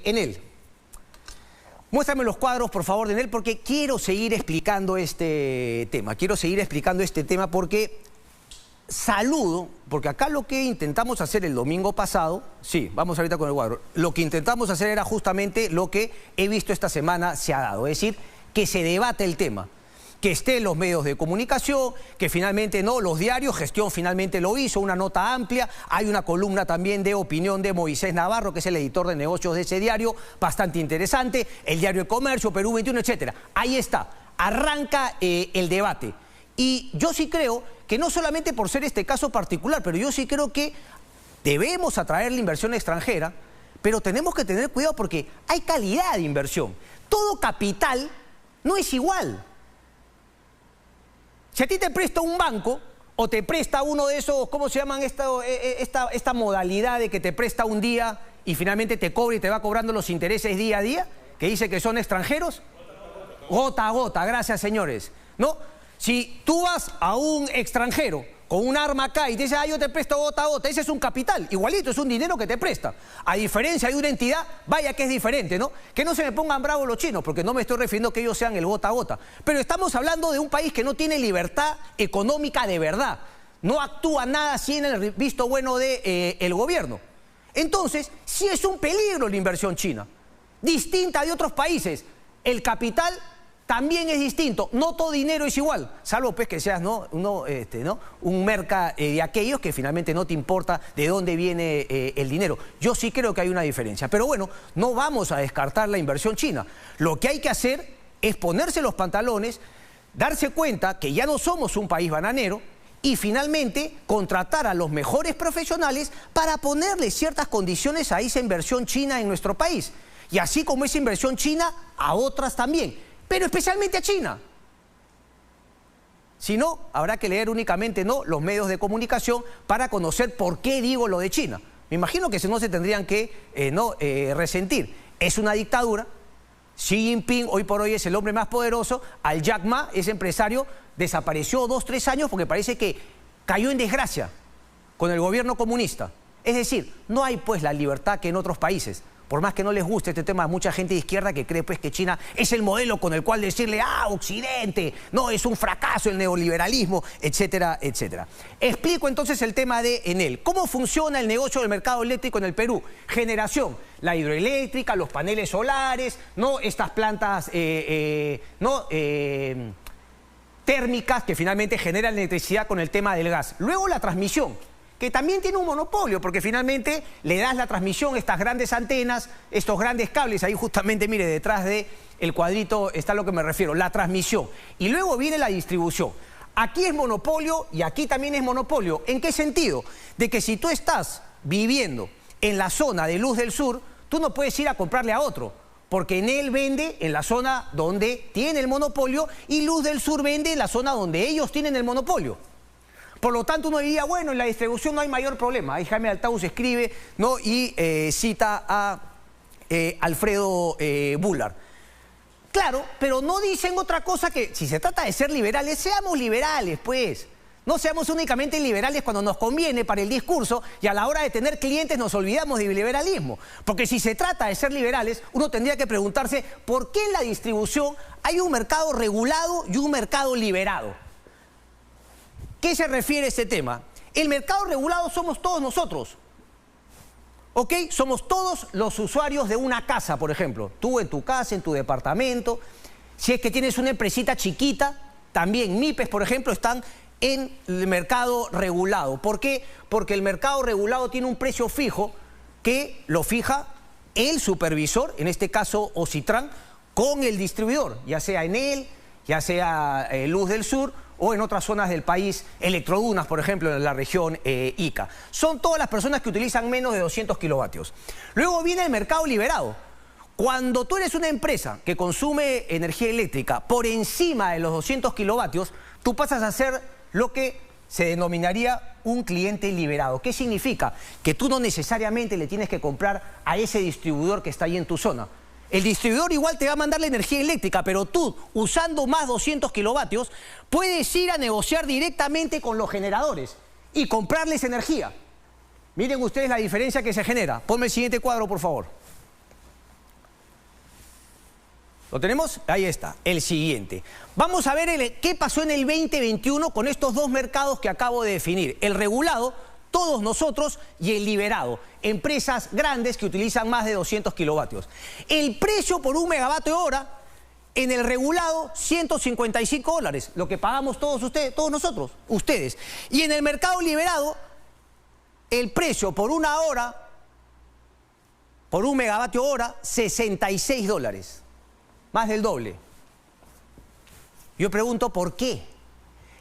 Enel. Muéstrame los cuadros, por favor, de Enel, porque quiero seguir explicando este tema. Quiero seguir explicando este tema porque saludo, porque acá lo que intentamos hacer el domingo pasado, sí, vamos ahorita con el cuadro, lo que intentamos hacer era justamente lo que he visto esta semana se ha dado, es decir, que se debate el tema, que esté en los medios de comunicación, que finalmente no, los diarios, Gestión finalmente lo hizo, una nota amplia, hay una columna también de opinión de Moisés Navarro, que es el editor de negocios de ese diario, bastante interesante, el diario de Comercio, Perú 21, etcétera. Ahí está, arranca el debate. Y yo sí creo que no solamente por ser este caso particular, pero yo sí creo que debemos atraer la inversión extranjera, pero tenemos que tener cuidado porque hay calidad de inversión. Todo capital no es igual. Si a ti te presta un banco o te presta uno de esos, ¿cómo se llaman esta modalidad de que te presta un día y finalmente te cobra y te va cobrando los intereses día a día, que dice que son extranjeros? Gota a gota, gracias señores. ¿No? Si tú vas a un extranjero con un arma acá y te dice, yo te presto gota a gota, ese es un capital, igualito, es un dinero que te presta. A diferencia de una entidad, vaya que es diferente, ¿no? Que no se me pongan bravos los chinos, porque no me estoy refiriendo a que ellos sean el gota a gota. Pero estamos hablando de un país que no tiene libertad económica de verdad. No actúa nada sin el visto bueno del gobierno. Entonces, sí es un peligro la inversión china, distinta de otros países. El capital también es distinto, no todo dinero es igual, salvo pues que seas un merca de aquellos que finalmente no te importa de dónde viene el dinero. Yo sí creo que hay una diferencia, pero bueno, no vamos a descartar la inversión china. Lo que hay que hacer es ponerse los pantalones, darse cuenta que ya no somos un país bananero y finalmente contratar a los mejores profesionales para ponerle ciertas condiciones a esa inversión china en nuestro país. Y así como esa inversión china, a otras también. Pero especialmente a China. Si no, habrá que leer únicamente los medios de comunicación para conocer por qué digo lo de China. Me imagino que si no se tendrían que resentir. Es una dictadura. Xi Jinping hoy por hoy es el hombre más poderoso. Al Jack Ma, ese empresario, desapareció 2 o 3 años porque parece que cayó en desgracia con el gobierno comunista. Es decir, no hay pues la libertad que en otros países. Por más que no les guste este tema a mucha gente de izquierda que cree pues que China es el modelo con el cual decirle, Occidente, no, es un fracaso el neoliberalismo, etcétera, etcétera. Explico entonces el tema de Enel. ¿Cómo funciona el negocio del mercado eléctrico en el Perú? Generación, la hidroeléctrica, los paneles solares, estas plantas térmicas que finalmente generan electricidad con el tema del gas. Luego la transmisión, que también tiene un monopolio, porque finalmente le das la transmisión, estas grandes antenas, estos grandes cables, ahí justamente, mire, detrás del cuadrito está a lo que me refiero, la transmisión. Y luego viene la distribución. Aquí es monopolio y aquí también es monopolio. ¿En qué sentido? De que si tú estás viviendo en la zona de Luz del Sur, tú no puedes ir a comprarle a otro, porque Enel vende en la zona donde tiene el monopolio y Luz del Sur vende en la zona donde ellos tienen el monopolio. Por lo tanto, uno diría, bueno, en la distribución no hay mayor problema. Ahí Jaime Althaus escribe, y cita a Alfredo Bullard. Claro, pero no dicen otra cosa que, si se trata de ser liberales, seamos liberales, pues. No seamos únicamente liberales cuando nos conviene para el discurso y a la hora de tener clientes nos olvidamos del liberalismo. Porque si se trata de ser liberales, uno tendría que preguntarse por qué en la distribución hay un mercado regulado y un mercado liberado. ¿Qué se refiere a este tema? El mercado regulado somos todos nosotros, ¿ok? Somos todos los usuarios de una casa, por ejemplo. Tú en tu casa, en tu departamento. Si es que tienes una empresita chiquita, también MIPES, por ejemplo, están en el mercado regulado. ¿Por qué? Porque el mercado regulado tiene un precio fijo que lo fija el supervisor, en este caso Ocitran, con el distribuidor, ya sea Enel, ya sea Luz del Sur, o en otras zonas del país, Electrodunas, por ejemplo, en la región Ica. Son todas las personas que utilizan menos de 200 kilovatios. Luego viene el mercado liberado. Cuando tú eres una empresa que consume energía eléctrica por encima de los 200 kilovatios, tú pasas a ser lo que se denominaría un cliente liberado. ¿Qué significa? Que tú no necesariamente le tienes que comprar a ese distribuidor que está ahí en tu zona. El distribuidor igual te va a mandar la energía eléctrica, pero tú, usando más 200 kilovatios, puedes ir a negociar directamente con los generadores y comprarles energía. Miren ustedes la diferencia que se genera. Ponme el siguiente cuadro, por favor. ¿Lo tenemos? Ahí está, el siguiente. Vamos a ver qué pasó en el 2021 con estos dos mercados que acabo de definir. El regulado, todos nosotros, y el liberado. Empresas grandes que utilizan más de 200 kilovatios. El precio por un megavatio hora en el regulado, $155, lo que pagamos todos ustedes. Y en el mercado liberado, el precio por una hora, por un megavatio hora, $66. Más del doble. Yo pregunto, ¿por qué?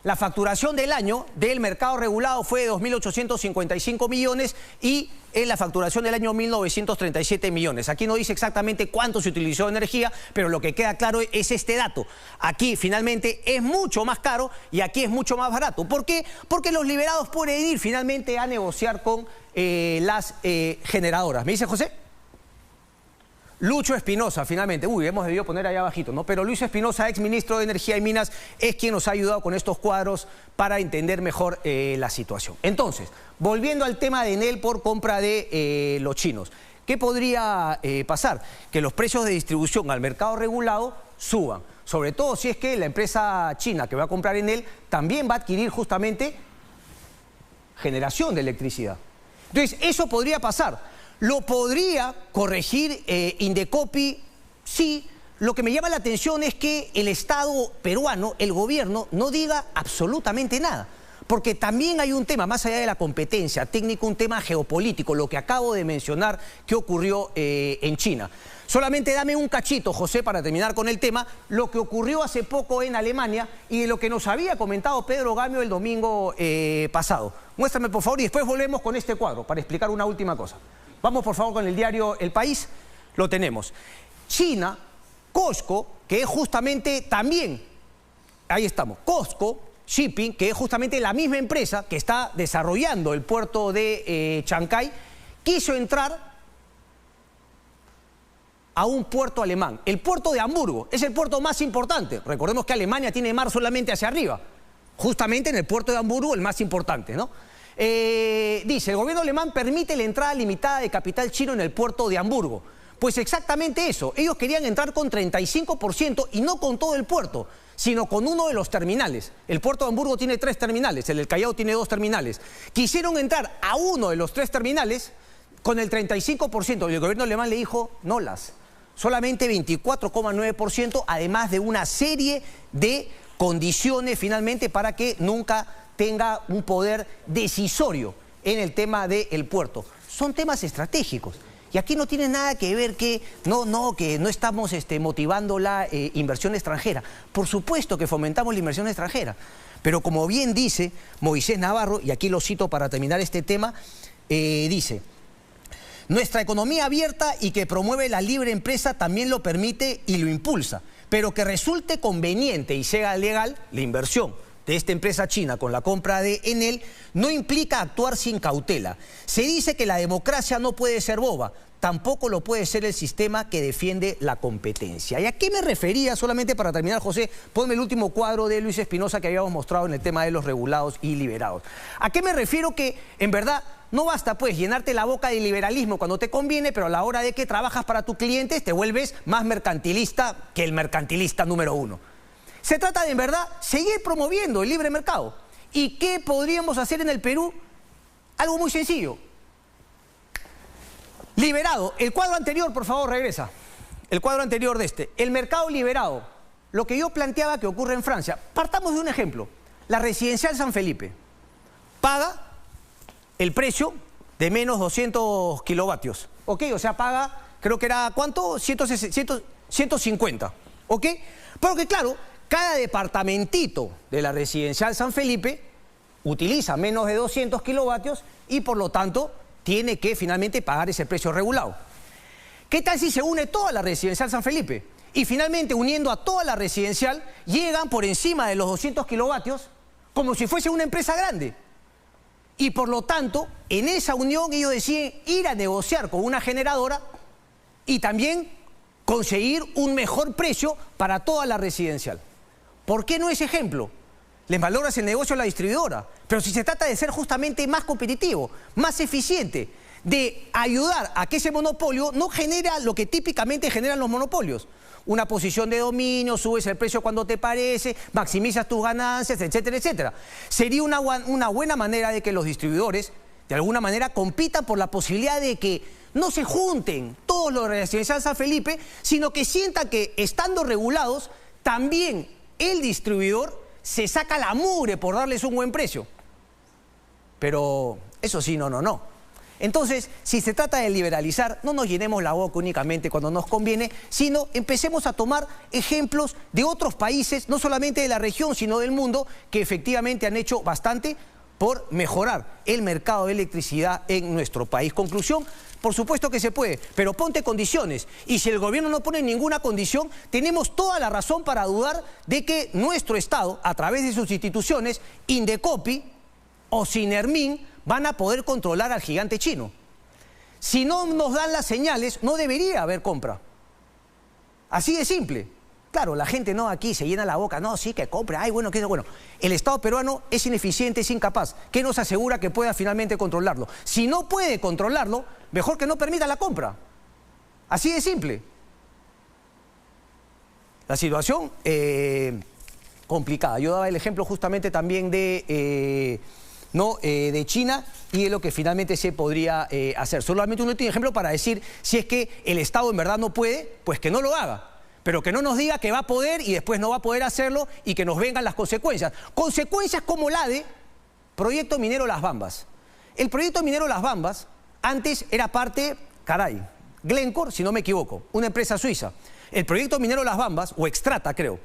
La facturación del año del mercado regulado fue de 2.855 millones y en la facturación del año 1.937 millones. Aquí no dice exactamente cuánto se utilizó de energía, pero lo que queda claro es este dato. Aquí finalmente es mucho más caro y aquí es mucho más barato. ¿Por qué? Porque los liberados pueden ir finalmente a negociar con las generadoras. ¿Me dice José? Lucho Espinosa, finalmente, hemos debido poner allá abajito, ¿no? Pero Luis Espinosa, ex ministro de Energía y Minas, es quien nos ha ayudado con estos cuadros para entender mejor la situación. Entonces, volviendo al tema de Enel por compra de los chinos, ¿qué podría pasar? Que los precios de distribución al mercado regulado suban, sobre todo si es que la empresa china que va a comprar Enel también va a adquirir justamente generación de electricidad. Entonces, eso podría pasar. ¿Lo podría corregir Indecopi? Sí. Lo que me llama la atención es que el Estado peruano, el gobierno, no diga absolutamente nada. Porque también hay un tema, más allá de la competencia técnica, un tema geopolítico, lo que acabo de mencionar que ocurrió en China. Solamente dame un cachito, José, para terminar con el tema, lo que ocurrió hace poco en Alemania y de lo que nos había comentado Pedro Gamio el domingo pasado. Muéstrame, por favor, y después volvemos con este cuadro para explicar una última cosa. Vamos, por favor, con el diario El País. Lo tenemos. China, COSCO, que es justamente también, ahí estamos, COSCO Shipping, que es justamente la misma empresa que está desarrollando el puerto de Chancay, quiso entrar a un puerto alemán. El puerto de Hamburgo es el puerto más importante. Recordemos que Alemania tiene mar solamente hacia arriba. Justamente en el puerto de Hamburgo, el más importante, ¿no? Dice, el gobierno alemán permite la entrada limitada de capital chino en el puerto de Hamburgo. Pues exactamente eso, ellos querían entrar con 35% y no con todo el puerto, sino con uno de los terminales. El puerto de Hamburgo tiene 3 terminales, el del Callao tiene 2 terminales. Quisieron entrar a uno de los 3 terminales con el 35% y el gobierno alemán le dijo, no solamente 24,9%, además de una serie de condiciones finalmente para que nunca tenga un poder decisorio en el tema del puerto. Son temas estratégicos. Y aquí no tiene nada que ver que no estamos motivando la inversión extranjera. Por supuesto que fomentamos la inversión extranjera. Pero como bien dice Moisés Navarro, y aquí lo cito para terminar este tema, dice, nuestra economía abierta y que promueve la libre empresa también lo permite y lo impulsa. Pero que resulte conveniente y sea legal la inversión de esta empresa china con la compra de Enel no implica actuar sin cautela. Se dice que la democracia no puede ser boba, tampoco lo puede ser el sistema que defiende la competencia. ¿Y a qué me refería? Solamente para terminar, José, ponme el último cuadro de Luis Espinosa que habíamos mostrado en el tema de los regulados y liberados. ¿A qué me refiero? Que en verdad no basta pues llenarte la boca de liberalismo cuando te conviene, pero a la hora de que trabajas para tus clientes te vuelves más mercantilista que el mercantilista número 1. Se trata de, en verdad, seguir promoviendo el libre mercado. ¿Y qué podríamos hacer en el Perú? Algo muy sencillo. Liberado. El cuadro anterior, por favor, regresa. El cuadro anterior de este. El mercado liberado. Lo que yo planteaba que ocurre en Francia. Partamos de un ejemplo. La residencial San Felipe paga el precio de menos 200 kilovatios. ¿Ok? O sea, paga, creo que era, ¿cuánto? 150. ¿Ok? Porque claro, cada departamentito de la residencial San Felipe utiliza menos de 200 kilovatios y por lo tanto tiene que finalmente pagar ese precio regulado. ¿Qué tal si se une toda la residencial San Felipe? Y finalmente, uniendo a toda la residencial, llegan por encima de los 200 kilovatios como si fuese una empresa grande. Y por lo tanto, en esa unión ellos deciden ir a negociar con una generadora y también conseguir un mejor precio para toda la residencial. ¿Por qué no ese ejemplo? Les valoras el negocio a la distribuidora, pero si se trata de ser justamente más competitivo, más eficiente, de ayudar a que ese monopolio no genera lo que típicamente generan los monopolios. Una posición de dominio, subes el precio cuando te parece, maximizas tus ganancias, etcétera, etcétera. Sería una buena manera de que los distribuidores, de alguna manera, compitan por la posibilidad de que no se junten todos los residenciales San Felipe, sino que sientan que, estando regulados, también el distribuidor se saca la mugre por darles un buen precio. Pero eso sí, no. Entonces, si se trata de liberalizar, no nos llenemos la boca únicamente cuando nos conviene, sino empecemos a tomar ejemplos de otros países, no solamente de la región, sino del mundo, que efectivamente han hecho bastante por mejorar el mercado de electricidad en nuestro país. Conclusión, por supuesto que se puede, pero ponte condiciones. Y si el gobierno no pone ninguna condición, tenemos toda la razón para dudar de que nuestro Estado, a través de sus instituciones, Indecopi o Sinermin, van a poder controlar al gigante chino. Si no nos dan las señales, no debería haber compra. Así de simple. Claro, la gente no aquí se llena la boca, no, sí que compre, ay, bueno, que bueno. El Estado peruano es ineficiente, es incapaz. ¿Qué nos asegura que pueda finalmente controlarlo? Si no puede controlarlo, mejor que no permita la compra. Así de simple. La situación complicada. Yo daba el ejemplo justamente también de China y de lo que finalmente se podría hacer. Solamente un último ejemplo para decir, si es que el Estado en verdad no puede, pues que no lo haga. Pero que no nos diga que va a poder y después no va a poder hacerlo y que nos vengan las consecuencias. Consecuencias como la de Proyecto Minero Las Bambas. El Proyecto Minero Las Bambas antes era parte, Glencore, si no me equivoco, una empresa suiza. El Proyecto Minero Las Bambas, o Extrata creo,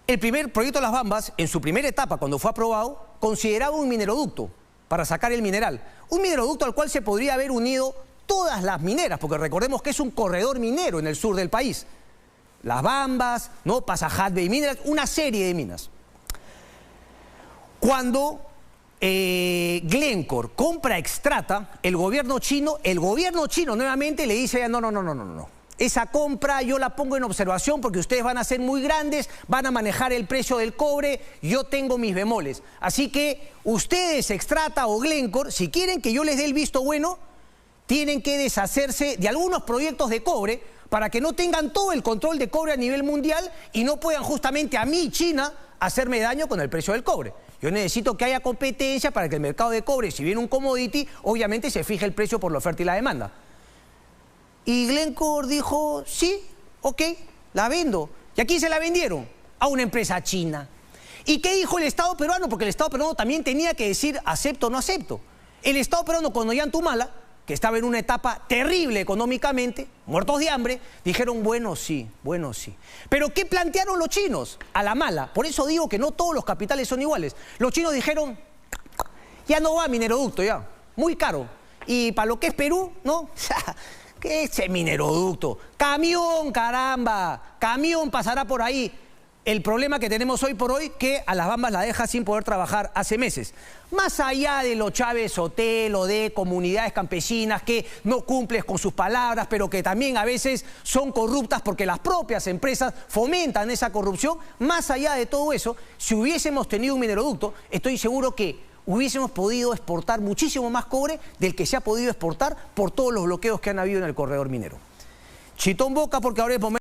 el primer Proyecto Las Bambas, en su primera etapa, cuando fue aprobado, consideraba un mineroducto para sacar el mineral. Un mineroducto al cual se podría haber unido todas las mineras, porque recordemos que es un corredor minero en el sur del país. Las Bambas, Pasajat Bay Minerals, una serie de minas. Cuando Glencore compra Extrata, el gobierno chino nuevamente le dice, no. Esa compra yo la pongo en observación porque ustedes van a ser muy grandes, van a manejar el precio del cobre, yo tengo mis bemoles. Así que ustedes, Extrata o Glencore, si quieren que yo les dé el visto bueno, tienen que deshacerse de algunos proyectos de cobre para que no tengan todo el control de cobre a nivel mundial y no puedan justamente a mí, China, hacerme daño con el precio del cobre. Yo necesito que haya competencia para que el mercado de cobre, si viene un commodity, obviamente se fije el precio por la oferta y la demanda. Y Glencore dijo, sí, ok, la vendo. ¿Y a quién se la vendieron? A una empresa china. ¿Y qué dijo el Estado peruano? Porque el Estado peruano también tenía que decir acepto o no acepto. El Estado peruano, cuando Ollantumala, que estaba en una etapa terrible económicamente, muertos de hambre, dijeron, bueno, sí. ¿Pero qué plantearon los chinos? A la mala. Por eso digo que no todos los capitales son iguales. Los chinos dijeron, ya no va mineroducto, ya, muy caro. Y para lo que es Perú, ¿no? ¿Qué es ese mineroducto? Camión, caramba, camión pasará por ahí. El problema que tenemos hoy por hoy, que a Las Bambas la deja sin poder trabajar hace meses. Más allá de los Chávez Hotel o de comunidades campesinas que no cumplen con sus palabras, pero que también a veces son corruptas porque las propias empresas fomentan esa corrupción, más allá de todo eso, si hubiésemos tenido un mineroducto, estoy seguro que hubiésemos podido exportar muchísimo más cobre del que se ha podido exportar por todos los bloqueos que han habido en el corredor minero. Chitón boca porque ahora es momento.